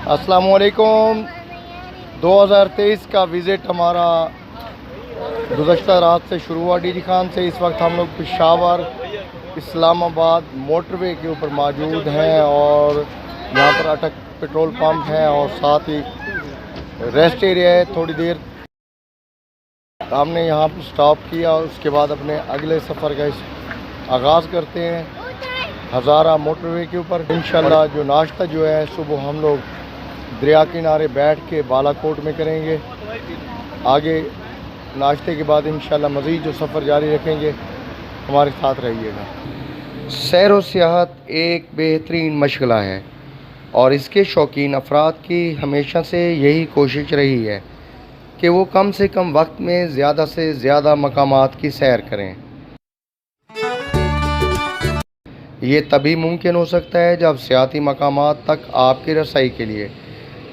अस्सलाम वालेकुम। 2023 का विज़िट हमारा गुज़श्ता रात से शुरू हुआ डीडी खान से। इस वक्त हम लोग पेशावर इस्लामाबाद मोटरवे के ऊपर मौजूद हैं और यहाँ पर अटक पेट्रोल पंप है और साथ ही रेस्ट एरिया है। थोड़ी देर हमने यहाँ पर स्टॉप किया और उसके बाद अपने अगले सफ़र का आगाज़ करते हैं हज़ारा मोटरवे के ऊपर। इंशाल्लाह जो नाश्ता जो है सुबह हम लोग दरिया किनारे बैठ के बालाकोट में करेंगे। आगे नाश्ते के बाद इंशाल्लाह मज़ीद जो सफ़र जारी रखेंगे। हमारे साथ रहिएगा। सैर व सियाहत एक बेहतरीन मशगला है और इसके शौकीन अफराद की हमेशा से यही कोशिश रही है कि वो कम से कम वक्त में ज़्यादा से ज़्यादा मकामात की सैर करें। ये तभी मुमकिन हो सकता है जब सियाती मकामात तक आपकी रसाई के लिए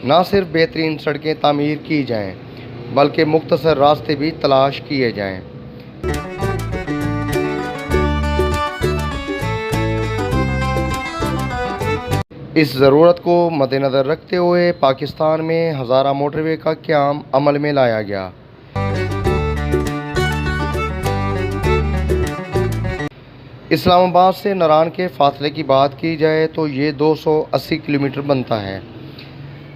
ना सिर्फ बेहतरीन सड़कें तामीर की जाएं बल्कि मुख्तसर रास्ते भी तलाश किए जाएं। इस ज़रूरत को मद्देनज़र रखते हुए पाकिस्तान में हज़ारा मोटरवे का क़याम अमल में लाया गया। इस्लामाबाद से नारान के फ़ासले की बात की जाए तो ये 280 किलोमीटर बनता है,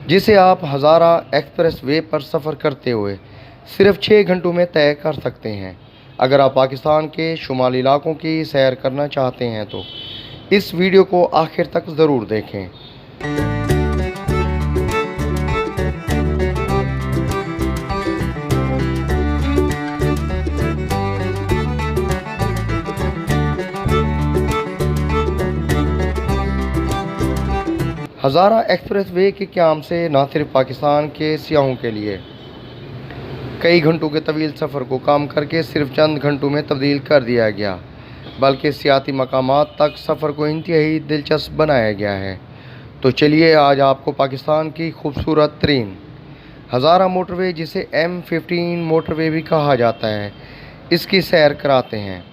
जिसे आप हज़ारा एक्सप्रेस वे पर सफ़र करते हुए सिर्फ़ 6 घंटों में तय कर सकते हैं। अगर आप पाकिस्तान के शुमाली इलाकों की सैर करना चाहते हैं तो इस वीडियो को आखिर तक ज़रूर देखें। हज़ारा एक्सप्रेस वे के क़याम से न सिर्फ पाकिस्तान के सियाहों के लिए कई घंटों के तवील सफ़र को कम करके सिर्फ चंद घंटों में तब्दील कर दिया गया, बल्कि सियाती मकामात तक सफ़र को इंतहाई दिलचस्प बनाया गया है। तो चलिए आज आपको पाकिस्तान की खूबसूरत तरीन हज़ारा मोटरवे, जिसे M15 मोटरवे भी कहा जाता है, इसकी सैर कराते हैं।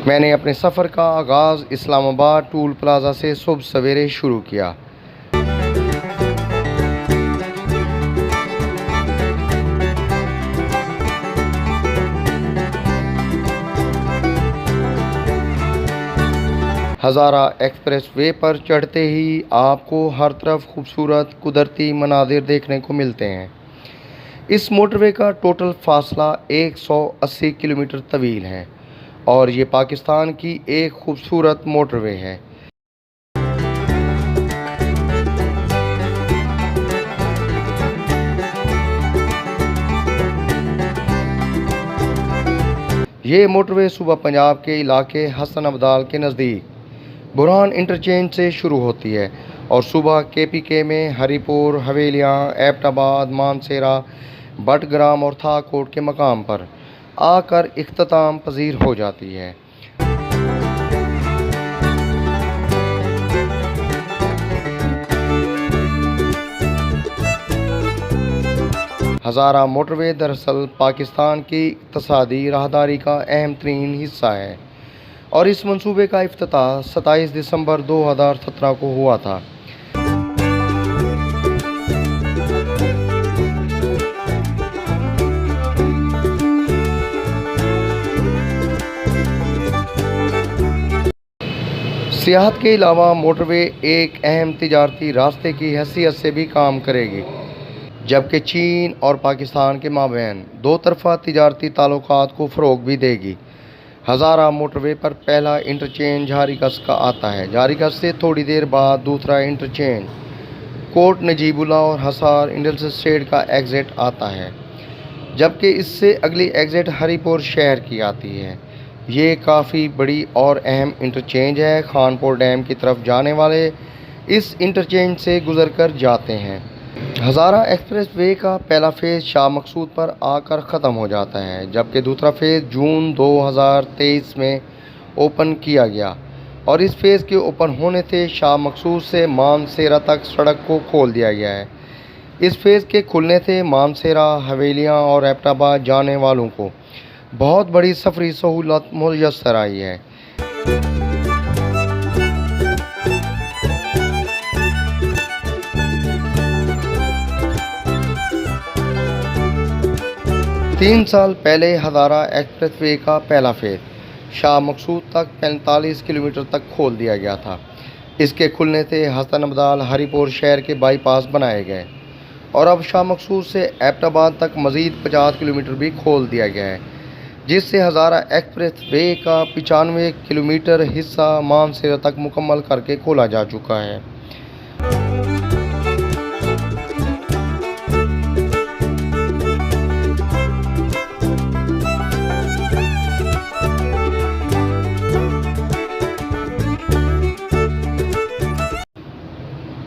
मैंने अपने सफ़र का आगाज़ इस्लामाबाद टूल प्लाज़ा से सुबह सवेरे शुरू किया। हज़ारा एक्सप्रेस वे पर चढ़ते ही आपको हर तरफ खूबसूरत कुदरती मनाज़िर देखने को मिलते हैं। इस मोटरवे का टोटल फ़ासला 180 किलोमीटर तवील है और ये पाकिस्तान की एक खूबसूरत मोटरवे है। ये मोटरवे सुबह पंजाब के इलाके हसन अब्दाल के नज़दीक बुरहान इंटरचेंज से शुरू होती है और सुबह KPK में हरीपुर, हवेलियाँ, एबटाबाद, मानसेरा, बटग्राम और थाकोट के मकाम पर आकर इख्तिताम पजीर हो जाती है। हज़ारा मोटरवे दरअसल पाकिस्तान की इक़्तिसादी राहदारी का अहम तरीन हिस्सा है और इस मंसूबे का इफ्तिताह 27 दिसंबर 2017 को हुआ था। सियाहत के अलावा मोटरवे एक अहम तिजारती रास्ते की हैसियत से भी काम करेगी, जबकि चीन और पाकिस्तान के माबैन दो तरफ़ा तिजारती ताल्लुकात को फ़रोग़ भी देगी। हज़ारा मोटरवे पर पहला इंटरचेंज झारीगस का आता है। झारीगस से थोड़ी देर बाद दूसरा इंटरचेंज कोट नजीबुल्ला और हसार इंडस्ट्रियल स्टेट का एग्ज़िट आता है, जबकि इससे अगली एग्ज़िट हरीपुर शहर की आती है। ये काफ़ी बड़ी और अहम इंटरचेंज है। खानपुर डैम की तरफ जाने वाले इस इंटरचेंज से गुज़र कर जाते हैं। हज़ारा एक्सप्रेस वे का पहला फ़ेज़ शाह मकसूद पर आकर ख़त्म हो जाता है, जबकि दूसरा फ़ेज़ जून 2023 में ओपन किया गया और इस फेज़ के ओपन होने से शाह मकसूद से मानसेरा तक सड़क को खोल दिया गया है। इस फेज़ के खुलने से मानसेरा, हवेलियाँ और एबटाबाद जाने वालों को बहुत बड़ी सफरी सहूलत मुयस्सर आई है। तीन साल पहले हज़ारा एक्सप्रेसवे का पहला फेज़ शाह मकसूद तक 45 किलोमीटर तक खोल दिया गया था। इसके खुलने से हसन अब्दाल हरिपुर शहर के बाईपास बनाए गए और अब शाह मकसूद से एबटाबाद तक मज़ीद 50 किलोमीटर भी खोल दिया गया है, जिससे हज़ारा एक्सप्रेसवे का 95 किलोमीटर हिस्सा मानसेरा तक मुकम्मल करके खोला जा चुका है।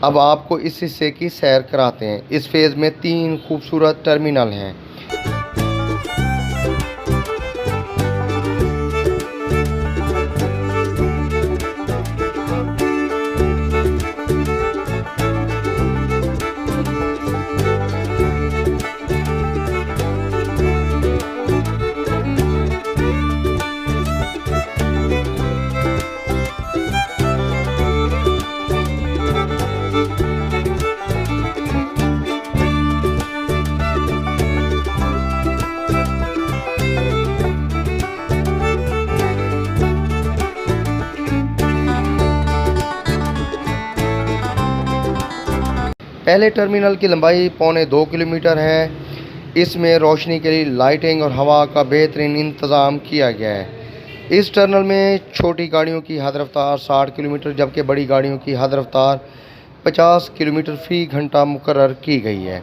अब आपको इस हिस्से की सैर कराते हैं। इस फेज़ में 3 खूबसूरत टर्मिनल हैं। पहले टर्मिनल की लंबाई 1.25 किलोमीटर है। इसमें रोशनी के लिए लाइटिंग और हवा का बेहतरीन इंतज़ाम किया गया है। इस टर्मिनल में छोटी गाड़ियों की हद रफ्तार 60 किलोमीटर जबकि बड़ी गाड़ियों की हद रफ्तार 50 किलोमीटर फ़ी घंटा मुकर्रर की गई है।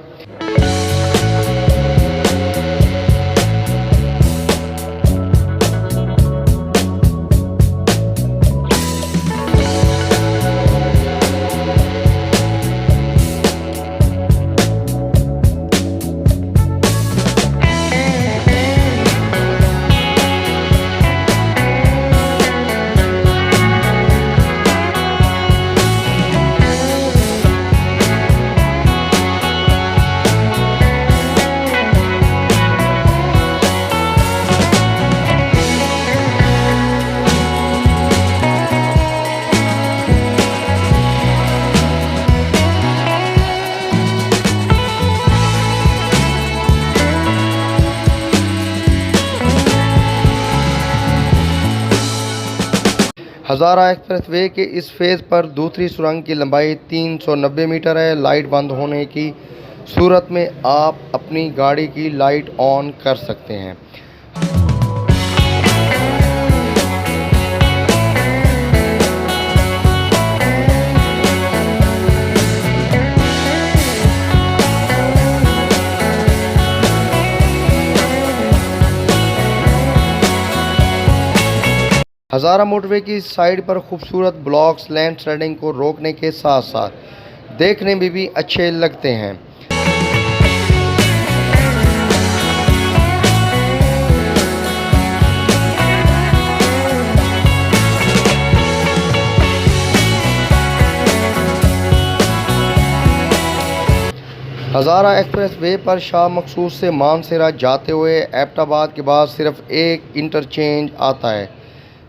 हज़ारा एक्सप्रेसवे के इस फेज़ पर दूसरी सुरंग की लंबाई 390 मीटर है। लाइट बंद होने की सूरत में आप अपनी गाड़ी की लाइट ऑन कर सकते हैं। हज़ारा मोटरवे की साइड पर खूबसूरत ब्लॉक्स लैंडस्लाइडिंग को रोकने के साथ साथ देखने में भी अच्छे लगते हैं। हज़ारा एक्सप्रेसवे पर शाह मकसूद से मानसेरा जाते हुए एबटाबाद के बाद सिर्फ एक इंटरचेंज आता है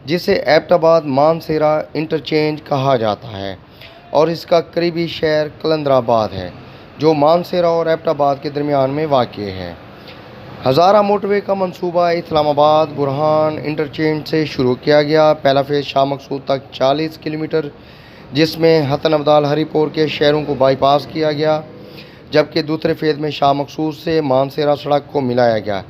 जिसे एबटाबाद मानसेरा इंटरचेंज कहा जाता है और इसका करीबी शहर कलंदराबाद है जो मानसेरा और एबटाबाद के दरमियान में वाक़ है। हज़ारा मोटरवे का मंसूबा इस्लामाबाद बुरहान इंटरचेंज से शुरू किया गया। पहला फेज़ शाह मकसूद तक 40 किलोमीटर जिसमें हसन अब्दाल हरिपुर के शहरों को बाईपास किया गया, जबकि दूसरे फेज़ में शाह मकसूद से मानसेरा सड़क को मिलाया गया।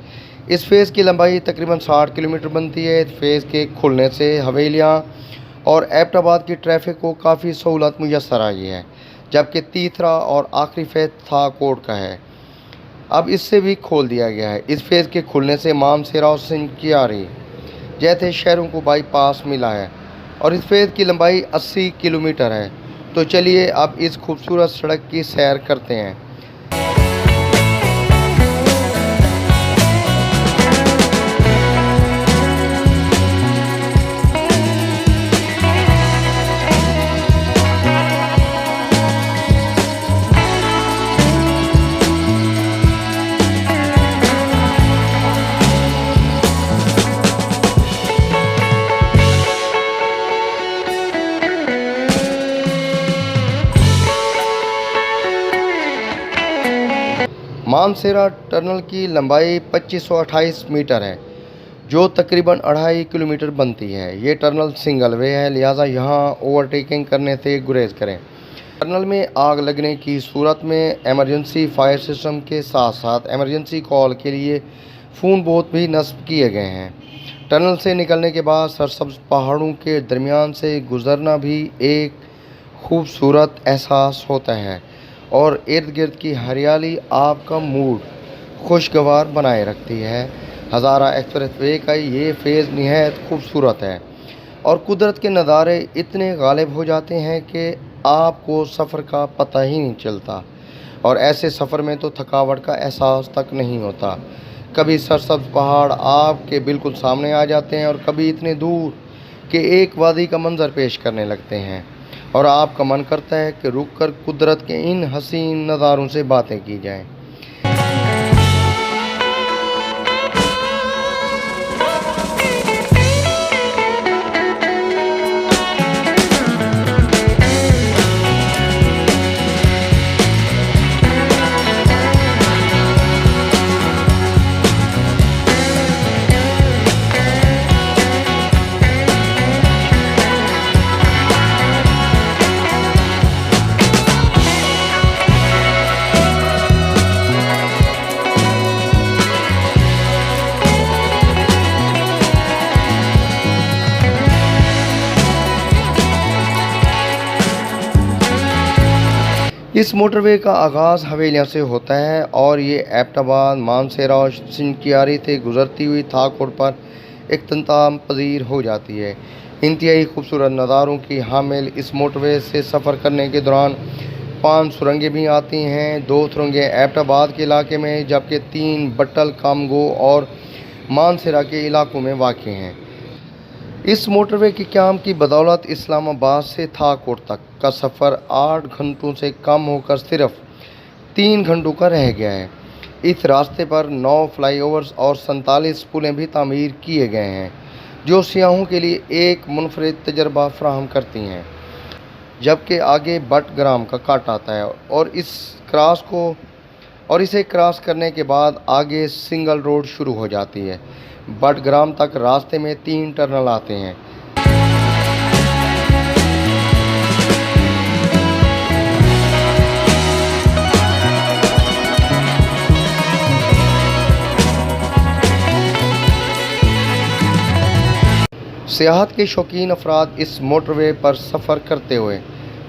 इस फेज़ की लंबाई तकरीबन 60 किलोमीटर बनती है। इस फेज़ के खुलने से हवेलियाँ और एबटाबाद की ट्रैफिक को काफ़ी सहूलत मुयस्सर आई है, जबकि तीसरा और आखिरी फेज़ थाकोट का है, अब इससे भी खोल दिया गया है। इस फेज़ के खुलने से मानसेरा और सिंकियारी जैसे शहरों को बाईपास मिला है और इस फेज़ की लंबाई 80 किलोमीटर है। तो चलिए अब इस खूबसूरत सड़क की सैर करते हैं। मानसेरा टनल की लंबाई 2528 मीटर है, जो तकरीबन 2.5 किलोमीटर बनती है। ये टनल सिंगल वे है, लिहाजा यहाँ ओवरटेकिंग करने से गुरेज करें। टनल में आग लगने की सूरत में इमरजेंसी फायर सिस्टम के साथ साथ इमरजेंसी कॉल के लिए फ़ोन बूथ भी नस्ब किए गए हैं। टनल से निकलने के बाद सरसब्ज पहाड़ों के दरमियान से गुजरना भी एक खूबसूरत एहसास होता है और इर्द गिर्द की हरियाली आपका मूड खुशगवार बनाए रखती है। हज़ारा एक्सप्रेसवे का ये फ़ेज़ निहायत खूबसूरत है और कुदरत के नज़ारे इतने गालिब हो जाते हैं कि आपको सफ़र का पता ही नहीं चलता और ऐसे सफ़र में तो थकावट का एहसास तक नहीं होता। कभी सरसब्ज पहाड़ आपके बिल्कुल सामने आ जाते हैं और कभी इतने दूर कि एक वादी का मंजर पेश करने लगते हैं और आपका मन करता है कि रुक कर कुदरत के इन हसीन नज़ारों से बातें की जाएं। इस मोटरवे का आगाज़ हवेलियाँ से होता है और ये एबटाबाद, मानसेरा और सिंकियारी से गुजरती हुई थाकोट पर इख्तिताम पजीर हो जाती है। इंतहाई खूबसूरत नज़ारों की हामिल इस मोटरवे से सफ़र करने के दौरान 5 सुरंगें भी आती हैं। 2 सुरंगें एबटाबाद के इलाके में जबकि 3 बट्टल, कामगो और मानसेरा के इलाकों में वाक़ हैं। इस मोटरवे के क़याम की बदौलत इस्लामाबाद से थाकोट तक का सफ़र 8 घंटों से कम होकर सिर्फ 3 घंटों का रह गया है। इस रास्ते पर 9 फ्लाईओवर्स और 47 पुलें भी तामीर किए गए हैं, जो सियाहों के लिए एक मुनफरिद तजर्बा फराहम करती हैं। जबकि आगे बटग्राम का काट आता है और इसे क्रॉस करने के बाद आगे सिंगल रोड शुरू हो जाती है। बटग्राम तक रास्ते में 3 टनल आते हैं। सियाहत के शौकीन अफराद इस मोटरवे पर सफ़र करते हुए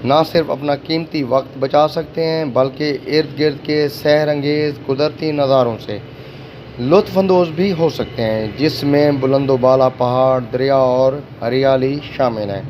ना सिर्फ अपना कीमती वक्त बचा सकते हैं बल्कि इर्द गिर्द के सहर अंगेज़ कुदरती नज़ारों से लुत्फ़अंदोज़ भी हो सकते हैं, जिसमें बुलंदोबाला पहाड़, दरिया और हरियाली शामिल है।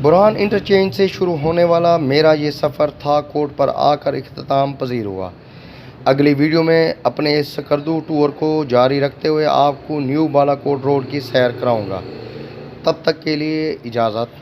बुरहान इंटरचेंज से शुरू होने वाला मेरा ये सफ़र थाकोट पर आकर इख्तिताम पजीर हुआ। अगली वीडियो में अपने इस सकरदू टूर को जारी रखते हुए आपको न्यू बालाकोट रोड की सैर कराऊंगा। तब तक के लिए इजाज़त।